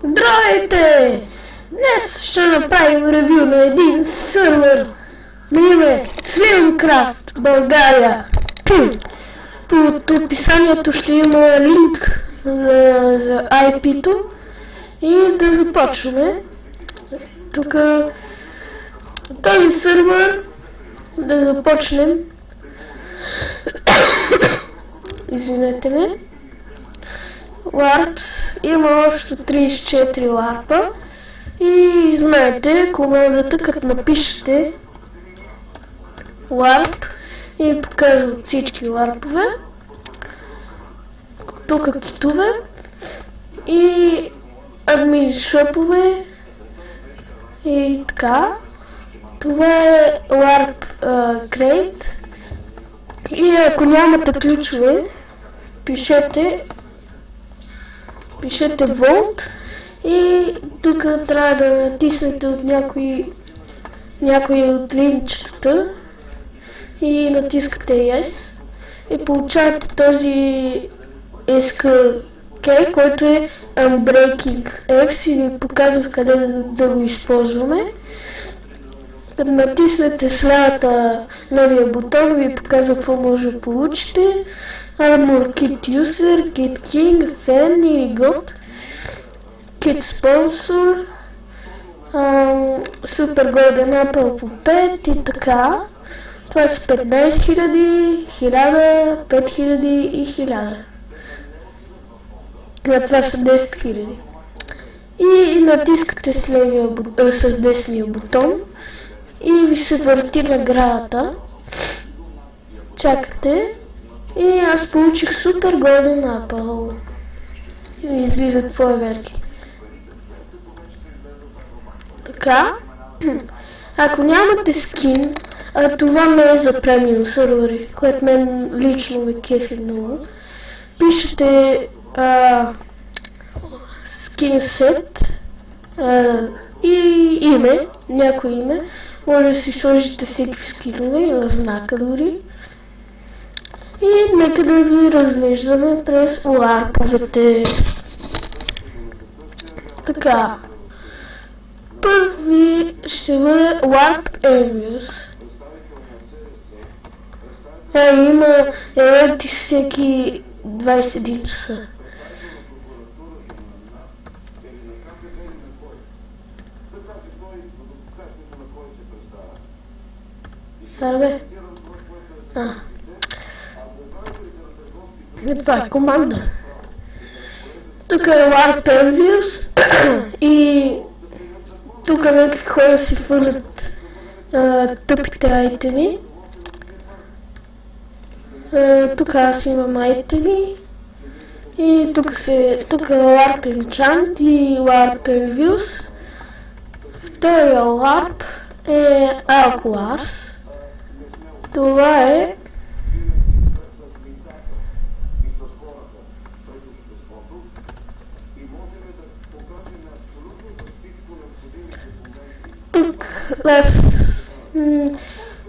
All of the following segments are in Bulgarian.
Здравейте! Днес ще направим ревю на един сървър на име Slimcraft България. Под описанието ще има линк за IP-то и да започваме. Тук този сървър да започнем. Извинете ме. Warps, има общо 34 warp и знаете командата, като напишете warp и показват всички warp-ове, тук китове и админ шопове и така. Това е warp crate и ако нямате ключове, пишете Vault и тук трябва да натиснете от някои от линчетата и натискате Yes и получавате този SKK, който е Unbreaking X и ви показва къде да го използваме. Като натиснете с левия бутон ви показва какво може да получите. Armor Kit User, Kit King, Fan или God, Kit Sponsor, Super Golden Apple по 5 и така. Това са 15 000, 1000, 5000 и 1000. Това са 10 000. И натискате с десния бутон и ви се върти наградата. Чакате. И аз получих Super Golden Apple. Излизат фойерверки. Така. Ако нямате скин, а това не е за премиум сървъри, което мен лично ме кефи много, пишете скин сет и име, някое име. Може да си сложите всеки скинове и на знака дори. И нека да ви разглеждаме през warp-овете. Така. Първи ще бъде Warp Envious. Има еверти всеки 21 часа. Арбе. Това е команда. Тук е Warp Envious и тук някакви хора си фърлят тъпите айтеми. Тук аз имам айтеми и тук е Warp Enchant и Warp Envious. Втория Warp е Alquars. Това е тук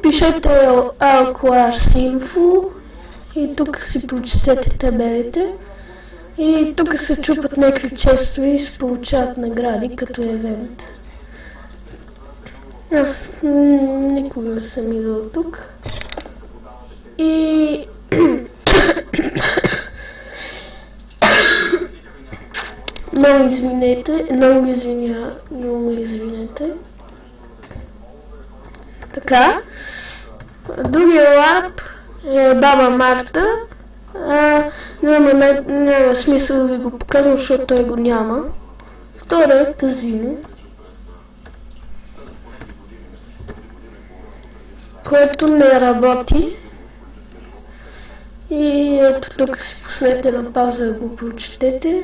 пишете Alquars Info и тук си прочетете табелите и тук се чупат някакви честове и се получават награди като евент. Аз никога не съм идвал тук и много извинете. Така. Другия лап е Баба Марта. Няма смисъл да ви го показвам, защото той го няма. Втория е Казино, което не работи. И ето тук си пуснете на пауза да го прочетете.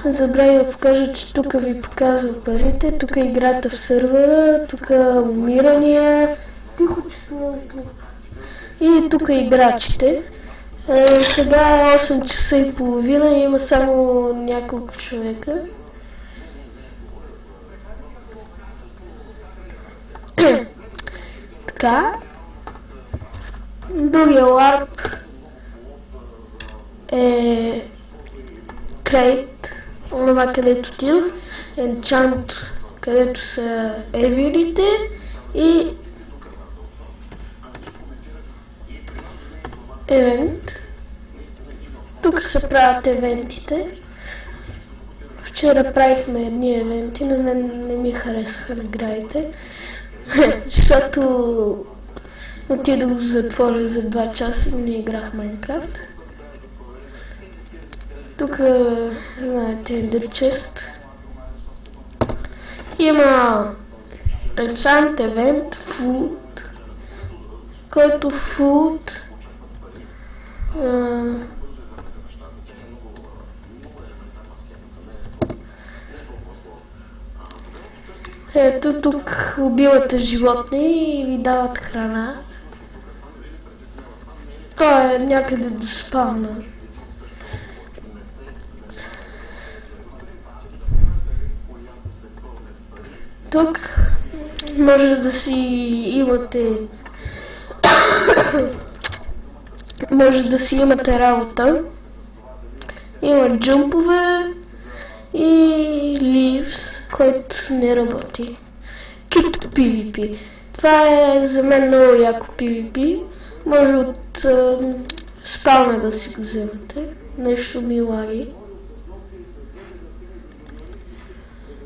Забравя да покажа, че тук ви показва парите, тук е играта в сървъра, тук е умирания, тихо, че сме тук. И тук е играчите. Сега е 8 часа и половина и има само няколко човека. Така. Другия ларп е Trade, онова където отидох, Enchant, където са ревюрите и Event. Тук се правят евентите. Вчера правихме едни евенти, на мен не ми харесаха наградите, защото отидох в затвора за 2 часа и не играх Майнкрафт. Тук, знаете, Ender Chest. Има Enchant Event Food, който Food ето тук убивате животни и ви дават храна. Той е някъде до спавна. Тук може да си имате работа. Има джумпове и leaves, който не работи. Kit PvP. Това е за мен много яко PvP. Може от спавна да си го вземете. Нещо ми лаги.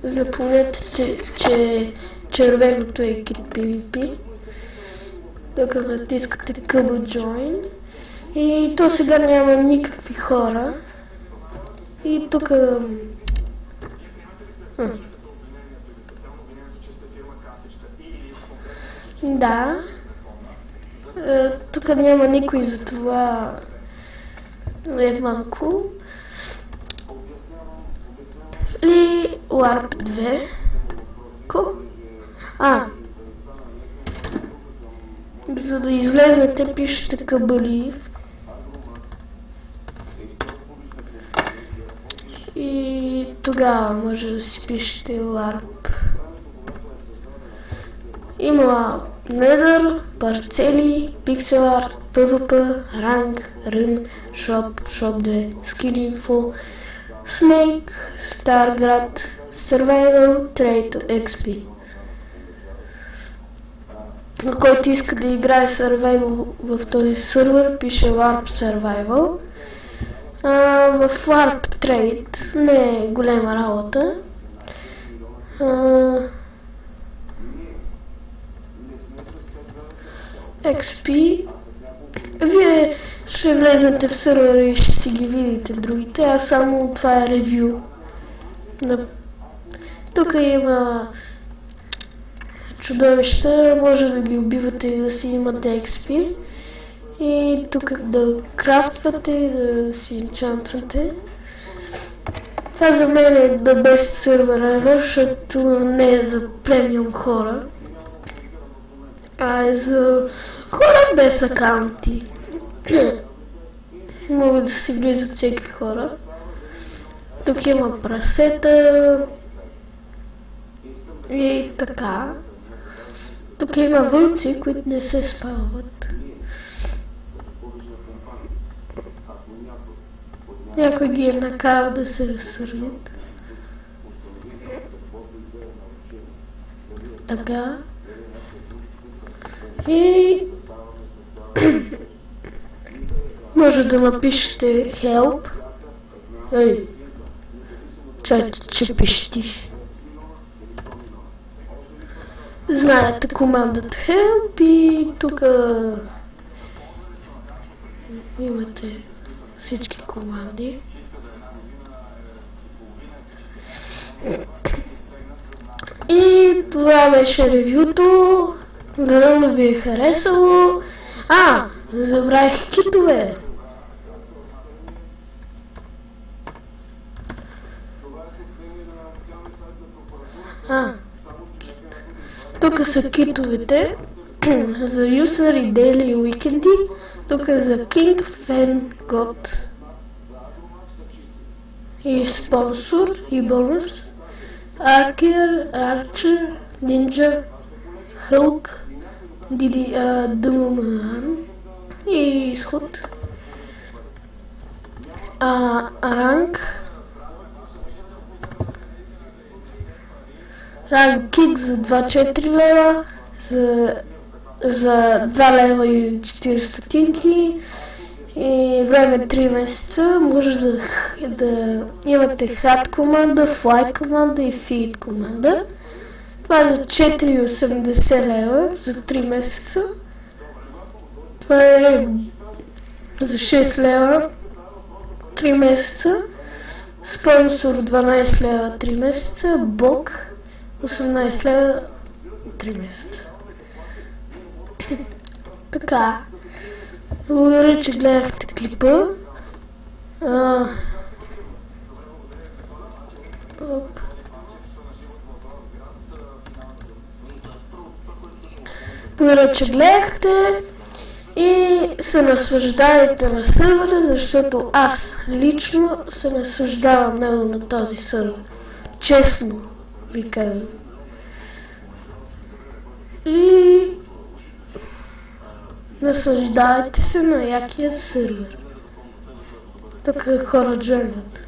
Запомнете, че червеното е Kit PvP. Тук натискате Double Join. И то сега няма никакви хора. И тук... Да. Тук няма никой, затова е малко. И Warp 2. За да излезнете, пишете Кабалиев. И тогава може да си пишете Warp. Има Nether, парцели, Pixel Art, PvP, Rank, Run, Shop, Shop 2, Skill Info, Snake, Stargrad, Survival, Trade, XP. Който иска да играе Survival в този сервер, пише Warp Survival. В Warp Trade не е голема работа. XP. Вие ще влезнете в сервера и ще си ги видите другите, а само това е ревю. Тук има чудовища, може да ги убивате и да си имате XP. И тук да крафтвате, да си енчантвате. Това за мен е the best server ever, защото не е за премиум хора, а е за хора без акаунти. Могат да си влизат всеки хора. Тук има прасета и така. Тук има вълци, които не се спават. Някой ги е накарал да се разсърдят. Така. И може да напишете help. Ей, че пищиш. Знаете командата help и тук имате всички команди. И това беше ревюто. Надълно ви е харесало. Забравих китове. Тук са китовете за юсър и дейли и уикенди. Тук е за King, Fan, God и спонсор и бонус. Archer, Archer, Ninja, Hulk, Думан и изход. Ранг, Ранг кик за 2-4 лева, за 2 лева и 40 стотинки и време 3 месеца. Може да имате хат команда, fly команда и feed команда. Това е за 4,80 лева за 3 месеца. Това е за 6 лева 3 месеца. Спонсор 12 лева 3 месеца. Бог 18 лева 3 месеца. Така. Благодаря, че гледахте клипа. Благодаря, че гледахте и се наслаждайте на сървъра, защото аз лично се наслаждавам много на този сървър. Честно ви казвам. И наслаждавайте се на якия сървър. Тук хора джойнат.